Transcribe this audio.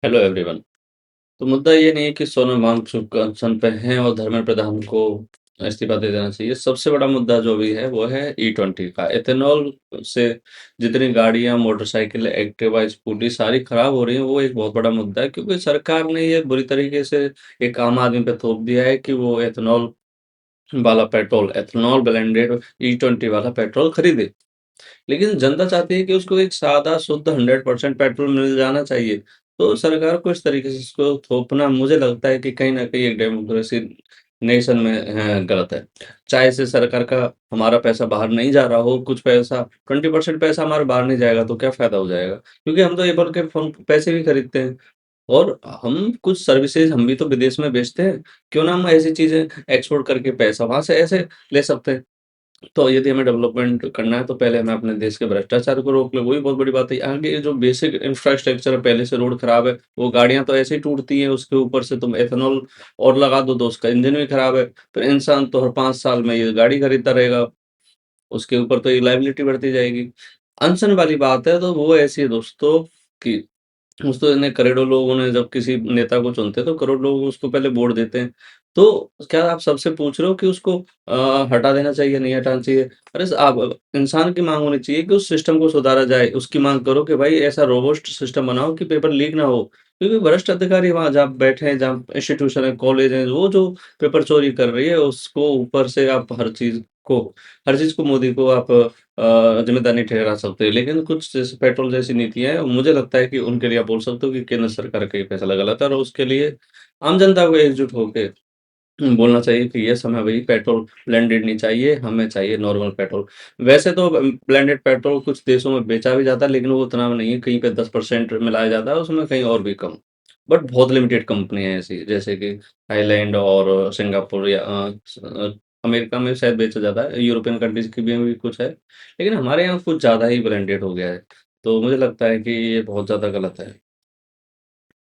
Hello everyone. तो मुद्दा ये नहीं है कि सोनम वांगचुक अनशन पे हैं और धर्मेंद्र प्रधान को इस्तीफा दे देना चाहिए। सबसे बड़ा मुद्दा जो भी है वो है ई-20 का। एथेनॉल से जितनी गाड़ियाँ, मोटरसाइकिल, एक्टिवा, स्कूटी सारी खराब हो रही हैं, वो एक बहुत बड़ा मुद्दा है क्योंकि सरकार ने ये बुरी तरीके से एक आम आदमी पे थोप दिया है कि वो एथेनॉल ब्लेंडेड ई-20 वाला पेट्रोल खरीदे। लेकिन जनता चाहती है कि उसको एक सादा शुद्ध 100% पेट्रोल मिल जाना चाहिए। तो सरकार को इस तरीके से इसको थोपना मुझे लगता है कि कहीं न कहीं एक डेमोक्रेसी नेशन में गलत है। चाहे से सरकार का हमारा पैसा बाहर नहीं जा रहा हो, कुछ पैसा 20% पैसा हमारा बाहर नहीं जाएगा तो क्या फ़ायदा हो जाएगा? क्योंकि हम तो एप्पल के फ़ोन पैसे भी खरीदते हैं और हम कुछ सर्विसेज़ हम भी तो विदेश में बेचते हैं। क्यों ना हम ऐसी चीज़ें एक्सपोर्ट करके पैसा वहाँ से ऐसे ले सकते हैं। तो यदि हमें डेवलपमेंट करना है तो पहले हमें अपने देश के भ्रष्टाचार को रोक लो, वही बहुत बड़ी बात है। आगे जो बेसिक इंफ्रास्ट्रक्चर है पहले से रोड खराब है, वो गाड़ियाँ तो ऐसे ही टूटती हैं, उसके ऊपर से तुम एथेनॉल और लगा दो तो उसका इंजन भी खराब है। फिर इंसान तो हर 5 साल में ये गाड़ी खरीदता रहेगा, उसके ऊपर तो ये लायबिलिटी बढ़ती जाएगी। अनशन वाली बात है तो वो ऐसी है दोस्तों कि उसको इतने करोड़ों लोगों ने जब किसी नेता को चुनते हैं, तो करोड़ों लोग उसको पहले वोट देते हैं। तो क्या आप सबसे पूछ रहे हो कि उसको हटा देना चाहिए, नहीं हटाना चाहिए? अरे स आप इंसान की माँग होनी चाहिए कि उस सिस्टम को सुधारा जाए। उसकी माँग करो कि भाई ऐसा रोबस्ट सिस्टम बनाओ कि पेपर लीक ना हो। क्योंकि भ्रष्ट अधिकारी वहाँ जहाँ बैठे हैं, जहाँ इंस्टीट्यूशन है, कॉलेज है, वो जो पेपर चोरी कर रही है, उसको ऊपर से आप हर चीज़ को मोदी को आप ज़िम्मेदार नहीं ठहरा सकते। लेकिन कुछ जैसे पेट्रोल जैसी नीतियाँ हैं, मुझे लगता है कि उनके लिए आप बोल सकते हो कि केंद्र सरकार का ये फैसला गलत है और उसके लिए आम जनता को एकजुट होके बोलना चाहिए कि यस हमें भई पेट्रोल ब्लेंडेड नहीं चाहिए, हमें चाहिए नॉर्मल पेट्रोल। वैसे तो ब्लेंडेड पेट्रोल कुछ देशों में बेचा भी जाता है, लेकिन वो उतना नहीं है, कहीं पे 10% मिलाया जाता है, उसमें कहीं और भी कम। बट बहुत लिमिटेड कंपनी है ऐसी, जैसे कि थाईलैंड और सिंगापुर या अमेरिका में शायद बेचा जाता है, यूरोपियन कंट्रीज़ की भी कुछ है। लेकिन हमारे यहाँ कुछ ज़्यादा ही ब्रांडेड हो गया है। तो मुझे लगता है कि ये बहुत ज़्यादा गलत है।